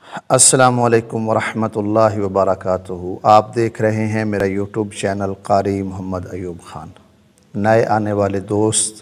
السلام علیکم ورحمۃ اللہ وبرکاتہ۔ آپ دیکھ رہے ہیں میرا یوٹیوب چینل قاری محمد ایوب خان۔ نئے آنے والے دوست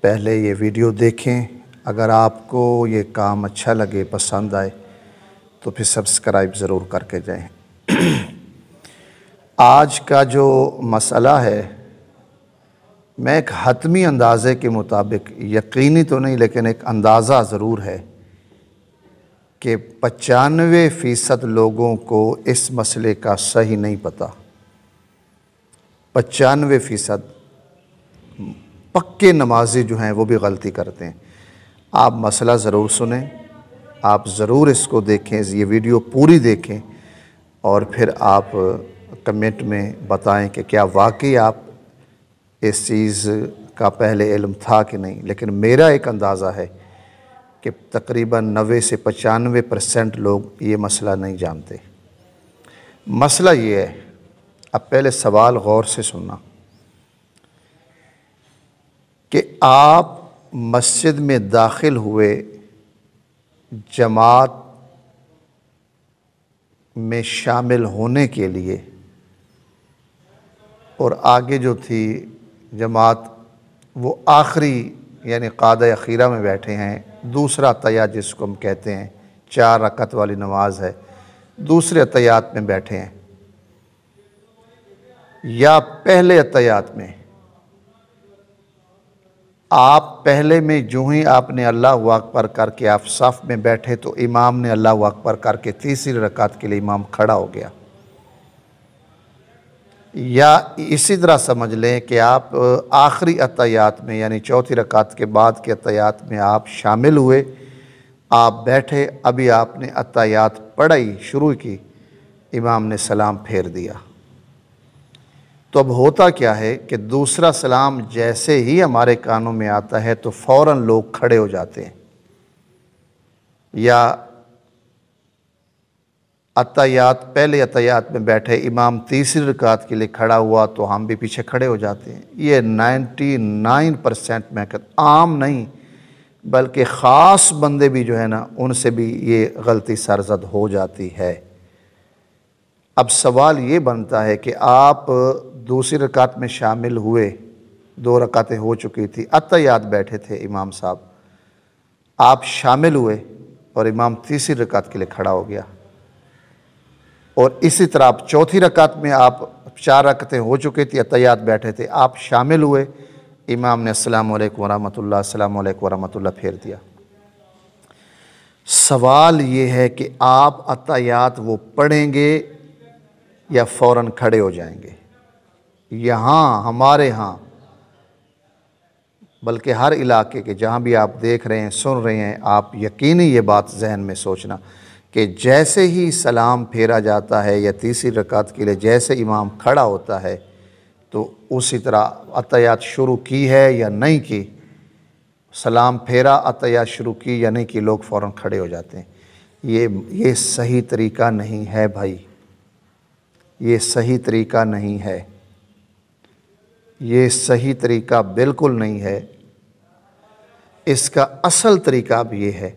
پہلے یہ ویڈیو دیکھیں، اگر آپ کو یہ کام اچھا لگے، پسند آئے تو پھر سبسکرائب ضرور کر کے جائیں۔ آج کا جو مسئلہ ہے، میں ایک حتمی اندازے کے مطابق، یقینی تو نہیں لیکن ایک اندازہ ضرور ہے کہ 95% لوگوں کو اس مسئلے کا صحیح نہیں پتہ۔ 95% پکے نمازی جو ہیں وہ بھی غلطی کرتے ہیں۔ آپ مسئلہ ضرور سنیں، آپ ضرور اس کو دیکھیں، یہ ویڈیو پوری دیکھیں اور پھر آپ کمنٹ میں بتائیں کہ کیا واقعی آپ اس چیز کا پہلے علم تھا کہ نہیں۔ لیکن میرا ایک اندازہ ہے کہ تقریباً 90 سے 95% لوگ یہ مسئلہ نہیں جانتے۔ مسئلہ یہ ہے، اب پہلے سوال غور سے سننا، کہ آپ مسجد میں داخل ہوئے، جماعت میں شامل ہونے کے لیے، اور آگے جو تھی جماعت وہ آخری یعنی قعدہ اخیرہ میں بیٹھے ہیں، دوسرا اتحیات جس کو ہم کہتے ہیں، 4 رکعت والی نماز ہے، دوسرے اتحیات میں بیٹھے ہیں، یا پہلے اتحیات میں آپ پہلے میں جو ہی آپ نے اللہ اکبر کر کے آپ صف میں بیٹھے تو امام نے اللہ اکبر کر کے تیسری رکعت کے لیے امام کھڑا ہو گیا، یا اسی طرح سمجھ لیں کہ آپ آخری اتحیات میں یعنی چوتھی رکعت کے بعد کے اتحیات میں آپ شامل ہوئے، آپ بیٹھے، ابھی آپ نے اتحیات پڑھائی شروع کی، امام نے سلام پھیر دیا۔ تو اب ہوتا کیا ہے کہ دوسرا سلام جیسے ہی ہمارے کانوں میں آتا ہے تو فوراً لوگ کھڑے ہو جاتے ہیں، یا اتحیات پہلے اتحیات میں بیٹھے، امام تیسری رکعت کے لیے کھڑا ہوا تو ہم بھی پیچھے کھڑے ہو جاتے ہیں۔ یہ 99% میں عام نہیں بلکہ خاص بندے بھی جو ہے نا، ان سے بھی یہ غلطی سرزد ہو جاتی ہے۔ اب سوال یہ بنتا ہے کہ آپ دوسری رکعت میں شامل ہوئے، 2 رکعتیں ہو چکی تھی، اتحیات بیٹھے تھے امام صاحب، آپ شامل ہوئے اور امام تیسری رکعت کے لیے کھڑا ہو گیا، اور اسی طرح آپ چوتھی رکعت میں آپ 4 رکعتیں ہو چکے تھی، اتحیات بیٹھے تھے، آپ شامل ہوئے، امام نے السلام علیکم ورحمۃ اللہ، السلام علیکم ورحمۃ اللہ پھیر دیا۔ سوال یہ ہے کہ آپ اتحیات وہ پڑھیں گے یا فوراً کھڑے ہو جائیں گے؟ یہاں ہمارے ہاں بلکہ ہر علاقے کے جہاں بھی آپ دیکھ رہے ہیں، سن رہے ہیں، آپ یقینی یہ بات ذہن میں سوچنا کہ جیسے ہی سلام پھیرا جاتا ہے یا تیسری رکعت کے لیے جیسے امام کھڑا ہوتا ہے تو اسی طرح اتحیات شروع کی ہے یا نہیں کی، سلام پھیرا، اتحیات شروع کی یا نہیں کی، لوگ فوراً کھڑے ہو جاتے ہیں۔ یہ صحیح طریقہ نہیں ہے بھائی، یہ صحیح طریقہ نہیں ہے، یہ صحیح طریقہ بالکل نہیں ہے۔ اس کا اصل طریقہ بھی یہ ہے،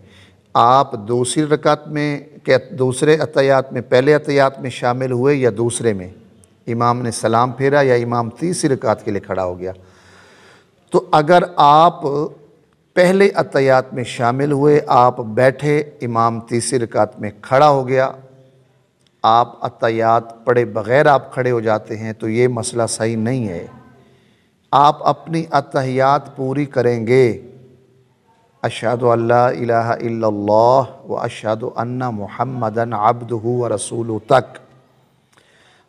آپ دوسری رکعت میں کہ دوسرے اتحیات میں، پہلے اتحیات میں شامل ہوئے یا دوسرے میں، امام نے سلام پھیرا یا امام تیسری رکعت کے لیے کھڑا ہو گیا، تو اگر آپ پہلے اتحیات میں شامل ہوئے، آپ بیٹھے، امام تیسری رکعت میں کھڑا ہو گیا، آپ اتحیات پڑھے بغیر آپ کھڑے ہو جاتے ہیں، تو یہ مسئلہ صحیح نہیں ہے۔ آپ اپنی اتحیات پوری کریں گے، اشہد ان لا الہ الا اللہ و اشہد ان محمدً عبدہ و رسولہ تک۔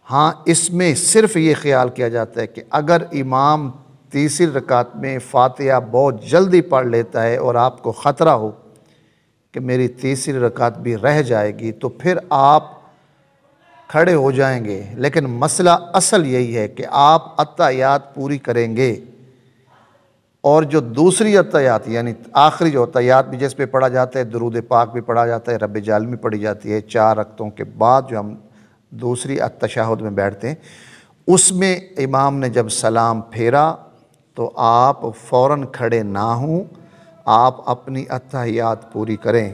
ہاں، اس میں صرف یہ خیال کیا جاتا ہے کہ اگر امام تیسری رکعت میں فاتحہ بہت جلدی پڑھ لیتا ہے اور آپ کو خطرہ ہو کہ میری تیسری رکعت بھی رہ جائے گی تو پھر آپ کھڑے ہو جائیں گے، لیکن مسئلہ اصل یہی ہے کہ آپ اتحیات پوری کریں گے، اور جو دوسری اتحیات یعنی آخری جو اتحیات بھی جس پہ پڑھا جاتا ہے، درود پاک بھی پڑھا جاتا ہے، رب جعل بھی پڑھی جاتی ہے، 4 رکعتوں کے بعد جو ہم دوسری تشہد میں بیٹھتے ہیں، اس میں امام نے جب سلام پھیرا تو آپ فوراً کھڑے نہ ہوں، آپ اپنی اتحیات پوری کریں۔